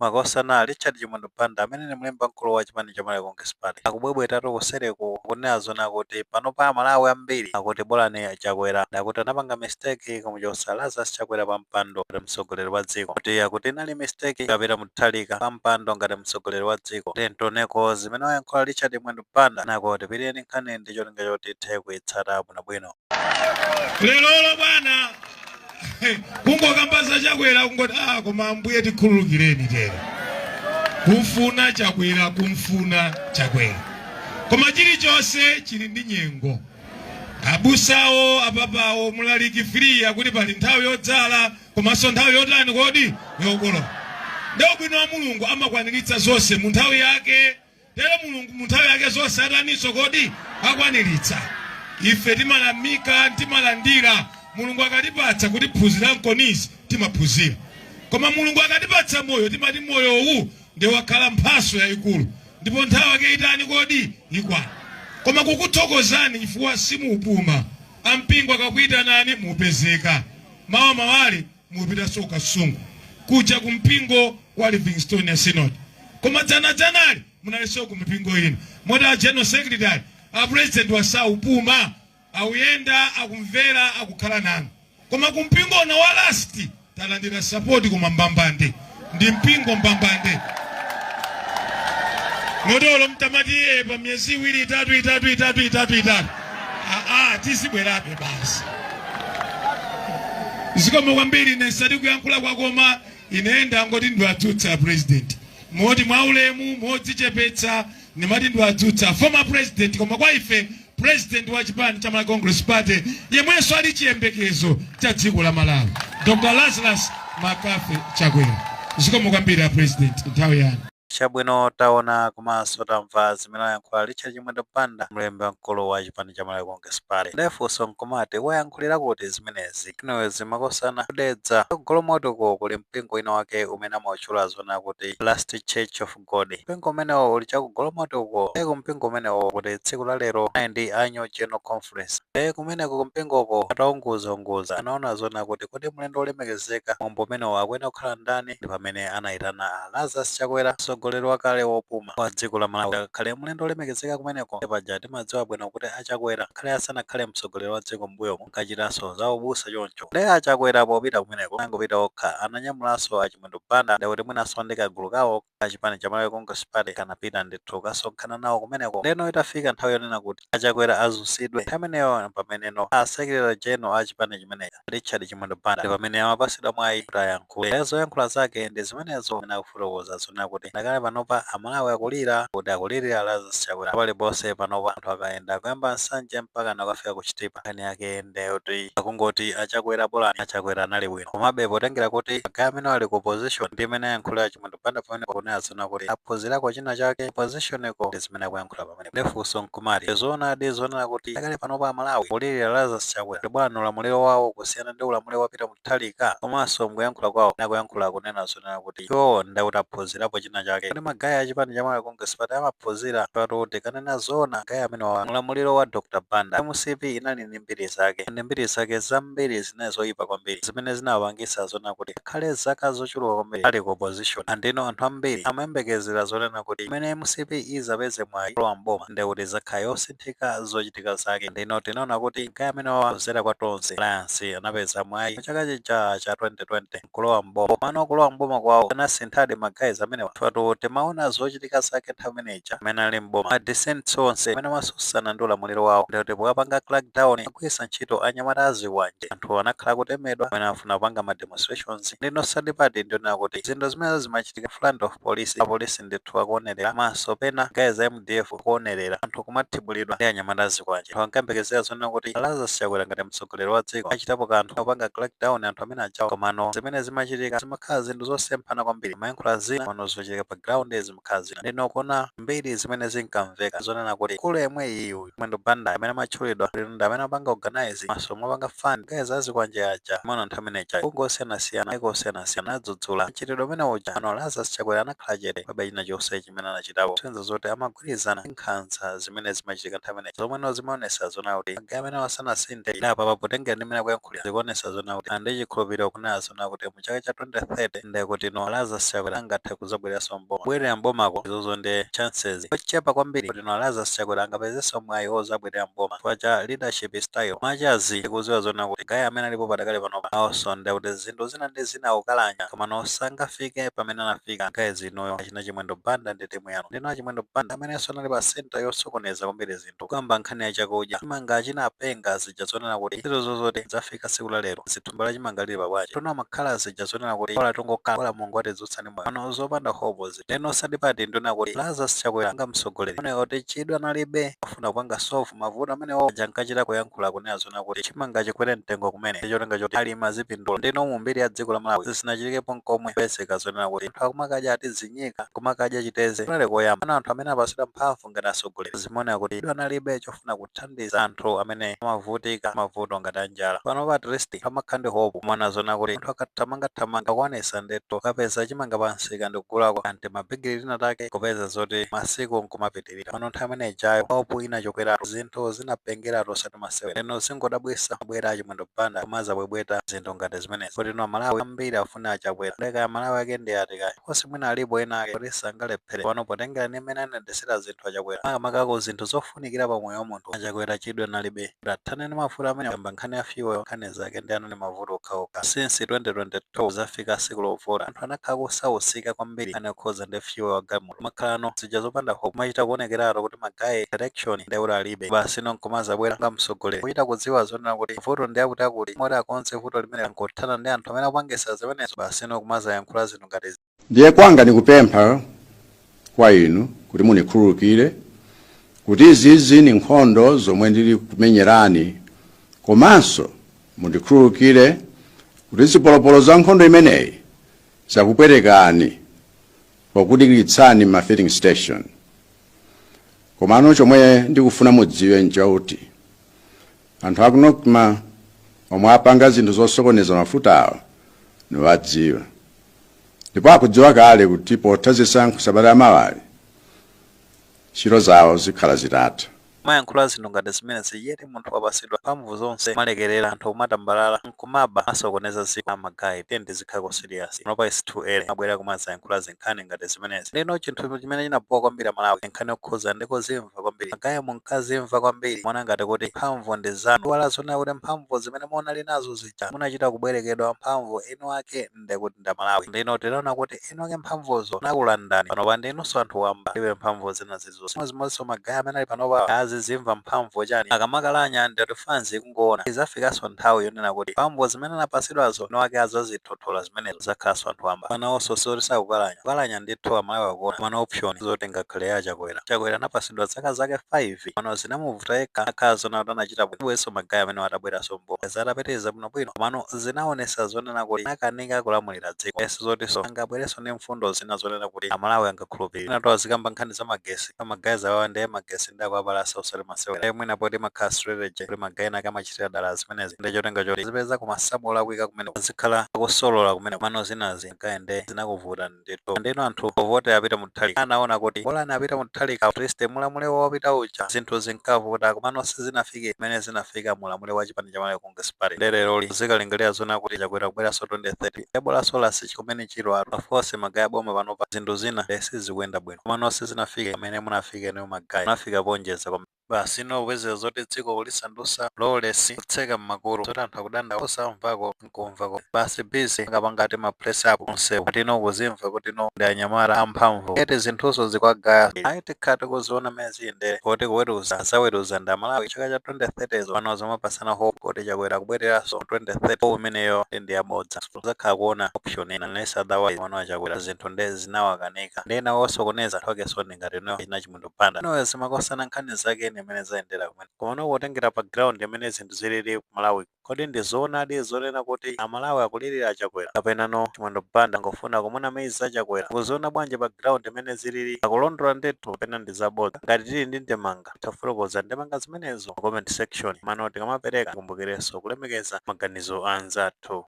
makosana Richard Chimwendo Banda amene ni mlembi mkulu wa chipani cha Malawi Congress Party akubwebwetatu kusereko kunena kuti pano pa Malawi ambiri akuti bolani Chakwera ndakuti anapanga mistake kumuchosa Lazarus Chakwera pa mpando ngati mtsogoleri wa dziko kuti akuti inali mistake kapita muthalika pa mpando ngati mtsogoleri wa dziko tentoneko zimene wayankhula Richard Mwendo Banda nakuti pileni nkhani ndi cholinga choti ithe kuyitsata bwinobwino. Lero bwana kungokambaza Chakwera kungoti koma ambuye tikhululukireni tero kumfuna Chakwera kumfuna Chakwera koma chilichonse chili ndi nyengo. Abusawo apapawo mulaliki free akuti pali nthawi yodzala komanso nthawi yotani kodi yokolola. Ndio bwino wa Mulungu amakwaniritsa zonse mu nthawi yake. Tero Mulungu mu nthawi yake zonse ataniso kodi akwaniritsa. Ife timalamika timalandira. Mulungu akatipatsa kuti phunzira mkonisi timaphunzira. Koma Mulungu akatipatsa moyo timati moyo uwu ndiye wakhala mphaso yayikulu. Ndipo nthawi yake itani kodi ikwana. Koma kukuthokozani chifukwa simuupuma. Ampingo akakuita nani mupezeka. Mawa mawali mupita soka sungu. Kuja kumpingo wa Livingstone Synod. Koma dzanali munaliso kumpingo ino. Moda General Secretary, President wa saupuma, auyenda akumvera akukhala nanu. Koma kumpingo na walasti talandira support kuma mbambande. Ndi mpingo mbambande. Modolo mtamati pa miezi 2 3 tisibwerabe basi. Zikomo kwambiri nesati kuyankhula kwakoma inaenda ngoti ndo adzutsa president. Moti mwaulemu modzichepetsa nimati ndo adzutsa former president koma kwa ife president wa chipani cha Malawi Congress Party yemwenso ali chiyembekezo cha dziko la Malawi. Dr. Lazarus Makafe Chakwera. Zikomo kwambiri ya president nthawi yanu. Chabwino taona komanso tamva zimene wayankhula Richard Chimwendo Banda mlembi mkulu wa chipani cha Malawi Congress Party. Ndefunso nkomati wayankhulira kuti zimenezi inowezi makosana kudedza golomotoko kuli mpingo ino wake umene amautchula zona kuti Last Church of God. Mpingo umenewo uli chakugolomotoko mpingo umenewo kuti tsiku la lero ndi annual general conference. Kumeneko kumpingoko ataunguza anaona zona kuti kodi mlendo olemekezeka mwambo umenewo akuyenera kukhala ndani ndi pamene anayitana Lazarus Chakwera mtsogoleri wakale wopuma wa dziko la Malawi. Kale mlendo olemekezeka kumeneko paja timadziwa bwino kuti Achakwera kale asanakhale mtsogoleri wa dziko mbuyo munkachitanso za ubusa choncho. Achakwera popita kumeneko angopita okha ananyamulanso Chimwendo Banda ndikuti mwinaso ndi kagulu kawo ka chipani cha Malawi Congress Party kanapita ndithu kasonkhana nawo kumeneko. Ndeno itafika nthawi yonena kuti Achakwera azunsidwe pameneyo pameneno Secretary General a chipani chimenechi Richard Chimwendo Banda ndi pamene amapasidwa mwayi kuti ayankhule. Zoyankhula zake ndi zimenezo amene akufotokoza zona kuti nakale panopa Amalawi akulira kuti akulirira Lazarus Chakwera pali bonse panopa anthu akayenda kuyamba nsanje mpaka nakafika kuchitipa nkhani yake ndeyoti akungoti Achakwera bolani Achakwera anali bwino. Komabe potengera kuti magaya amene ali ku position ndi imene ayankhula Chimwendo Banda pamene kunena zona kuti aphunzirako china chake positioneko ndi zimene akuyankhula pamene. Ndefunso nkumati zona kuti nakale panopa Amalawi kulirira Lazarus Chakwera ndi bwana ulamuliro wawo kusiyana ndi ulamuliro wapita muthalika komanso mkuyankhula kwawo nakuyankhula kunena zona kuti iwo ndauti aphunzirapo china chake. Kodi magaya achipani cha Malawi Congress Party amaphunzira patuti kanena zona gaya amene wa ulamuliro wa Dr. Banda MCP inali ndi mbiri zake zambiri zinazo zoyipa kwambiri zimene zinawapangisa zona kuti akhale zaka zochuluka kwambiri ali ku opposition. Andino anthu ambiri amayembekezera zonena kuti imene MCP izapeze mwayi kulowa mboma ndekuti zakhala yosinthika zochitika zake. Ndino tinaona kuti gaya amene waphunzira kwa tonse Alliance anapeza mwayi chaka chija cha 2020 kulowa mboma. Pano kulowa mboma kwawo anasinthadi magayizi amene patuti maona zochitika zake nthawi imeneja amene ali mboma adescent onse amene amasusana ndi ulamuliro wawo ndikuti pokapanga crackdown agwisa ntchito anyamata aziwanje anthu anakhala kutemedwa amene afuna kupanga ma demonstrations. Ndino third party ndionena kuti zinthu zimene zimachitika front of police apolisi ndithu akuonerera maso pena guys MDF kuonerera anthu kumathibulidwa ndi anyamata aziwanje. Anthu ankayembekezera zonena kuti Lazarus Chakwera ngati mtsogoleri wa dziko achitapo kanthu kupanga crackdown anthu amene ajawo komano zimene zimachitika zimakhala zinthu zosemphana kwambiri mayankhula zina pano zochitika ground zimkhazina ndino kuna mbiri zimene zinkamveka zonena kuti kulu yemwe iyu Mwendo Banda amene amatchulidwa ndi amene apanga organize masomo apanga fund keza zikwanje aja mwana nthawi imeneyi kungosiyanasiyana ikosiyanasiyana adzudzula mchitidwe umene uja ano Lazarus Chakwera anakhala chete pabe china chonse chimene anachitapo senza zoti amagwirizana nkhanza zimene zimachitika nthawi imeneyi zomwe zimaonesa zona kuti magayi amene wasanasinthe idapa papotengera ndi imene akuyankhulira zikuonesa zona kuti andi chikhulupiriro kunena zona kuti mu chaka cha 2030 ndiye kuti no Lazarus Chakwera angathe kuzabwereranso mboma kubwerera mbomako izozo ndi chances ochepa kwambiri kuti no Lazarus Chakwera angapezenso mwayi wozabwerera mboma chifukwa cha leadership style machazi ikuziwa zona kuti gayi amene alipo padakali panopa awasonda kuti zinthu zina ndi zina ukalanya koma nosangafike pamene anafika gayi zinoyo achina Chimwendo Banda ndi timu yanu ndino Chimwendo Banda amenenso anali pa center yosokoneza kwambiri zinthu kuyamba nkhani ya chakudya chimanga achina apenga zija zonena kuti zinthu zozoti zafika tsiku la lero zithumba la chimanga lili pabwachi tuna makhala zija zonena kuti ola tungokhala mulungu atizutsani moyo ano zopanda hopo ziti ndeno sadipati ndona kuti Lazarus Chakwera angamsogoleri one oti chidwi analibe afuna kupanga solve mavuto amene oja nkachita kuyankhula kunena zona kuti chimanga chikwere mtengo kumene ndichotenga choti alima zipindula ndino mu mbiri ya dziko la Malawi zisinachitikepo nkomwe peseka zonena kuti anthu akumakadya ati zinyika kumakadya chiteze kunale koyamba ana anthu amene apasidwa mphamvu ngati asogoleri zimaoneka kuti chidwi analibe chofuna kuthandiza anthu amene amavutika mavuto ngati anjala panopa at least pamakhala ndi hope mwana zona kuti anthu akathamangathamanga kuonesa ndeto kapeza chimanga pansika ndi kugulako ante mabigiri lina take kupeza zoti masiku nkumapitirira pano nthawi imene ijayo hope inachokera zinthu zinapengeratu osati masewera leno zingodabwisa abwera Chimwendo Banda kumaza bwebweta zinthu ngati zimenezi kuti no Malawi ambiri afuna achabwera leka ya Malawi ake ndi ati kayi kosi mwina alipo ena ake kuti sangalephere pano potengera ndi mmene anadesera zinthu achakwera akamakako zinthu zofunikira pa moyo wa munthu achakwera chidwi analibe athane ndi mafuta amene amba nkhani ya fuel nkhani zake ndi ano ni mavuto okhaokha since 2022 zafika tsiku lovota anthu anakhala kusausika kwambiri anakhoza ndi fuel wa galimoto makhalano zija zopanda hope machita kuonekeraro kuti magayi direction ndi kuti alibe basi nonkomaza bwera ngamsogoleri kuchita kudziwa zonena kuti vuto ndi akuti moti akonse vuto limene ankothana ndi anthu amene akupangisa zimenezo basi nonkomaza yankhula zinthu ngati ndiye kwanga nikupempha kwa inu kuti munikhululukire kuti izizi ni nkhondo zomwe ndili kumenyerani komanso mundikhululukire kuti zipolopolo za nkhondo imeneyi zakupwerekani pokudikiritsani ma filling station komano chomwe ndikufuna mudziwe nchauti anthu akunokuma omwe apanga zinthu zosokoneza mafutawo niwadziwa ndipo akudziwa kale kuti potha zisankho sabata amawali ntchito zawo zikhala zitatha mayankhula zinthu ngati zimene ziyeti munthu wapasidwa mphamvu zonse malekerera anthu kumatambalala nkumaba asokoneza ziko amagayi tendi zikhako serious nopa is too early abwera kumaza yankhula zinkhani ngati zimenezi ndino chinthu chimene chinapowa kwambiri Malawi nkhani yokhuza ndiko zimva kwambiri magayi munkazimva kwambiri mwana ngati kuti mphamvu ndi zanu wala zona kuti mphamvu zimene munali nazo zija munachita kubwerekedwa mphamvu inu ake ndekuti nda Malawi ndino tinaona kuti inu ake mphamvuzo nakulandani panopa ndinunso anthu wamba iwe mphamvu zina zizonse zimodzinso magayi amene ali panopa zimva mphamvu chani akamakalanya ndi fanzi kungoona izafikanso nthawi yonena kuti mphamvu zimene anapasidwazo niwake azazithothola zimenezo zakhalanso anthu amba panawonso soti sakukalanya ndithu Amalawi akuona pana option zotenga khale ya Chakwera anapasidwa zaka zake 5 pano zinamuvuta yekha akhala zona kuti anachita bwinso magayi amene atabweranso mboma zatapitiriza bwinobwino pano zinaonesa zonena kuti akanika kulamulira dziko esi zotinso angabwerenso ndi mfundo zina zonena kuti Amalawi angakhulupirire inatoa zikamba nkhani za magesi amagayi zawawa ndi magesi ndi akuapalasa osati masewera mwina poti makhala strategy kuti magayi nake amachitira dala zimenezi ndi chotenga choti zipeza kumasamu olakwika kumene zikhala kusolola kumene mano zinazi gayi zinakuvuta ndito anthu ovota apita muthalika anaona kuti bolani apita muthalika at mulamule wopita uja zinthu zinkavuta komano sizinafike imene zinafika mulamule wa chipani cha Malawi Congress Party lero zikalingalira zona kuti Chakwera kubweranso 2030 ebola solas chikumene chilo aforce magayi aboma panopa zinthu zina sizikuyenda bwino komano sizinafike imene munafike niyo magayi munafika ponjeza basi nowezera zoti dziko lisandusa lawless kutseka mmakulu zoti anthu akudanda osamvako nkumvako basi busy ngapangati ma press up onse atino kuzimva kuti no ndi anyamala amphamvu ete zinthuso zikwagaya aiti khati kuziona mezi inde kuti kuweruza asaweruza ndi Amalawi chaka cha 2030 pano zomapasana hope kuti Chakwera kubwereranso 2030 umeneyo ndi yabodza zakhala kuona option ina unless otherwise mwana wa Chakwera zinthu ndi zinawakanika ndena osokoneza thokeso ngati no ina Chimwendo Banda no zimakosana nkhani zake nkhani imene zayendera kumene. Koma unokotengera pa ground imene zinthu zilili ku Malawi, kodi ndi zoonadi zonena kuti Amalawi akulirira Chakwera kapena no Chimwendo Banda ngofuna kumunamiza Chakwera? Kuziona bwanji pa ground imene zilili, akulondola ndithu kapena ndi zabodza? Ngati tili ndi ndemanga tafotokoza ndemanga zimenezo mu comment section. Manoti kamapereka kumbukirenso kulemekeza maganizo a anzathu.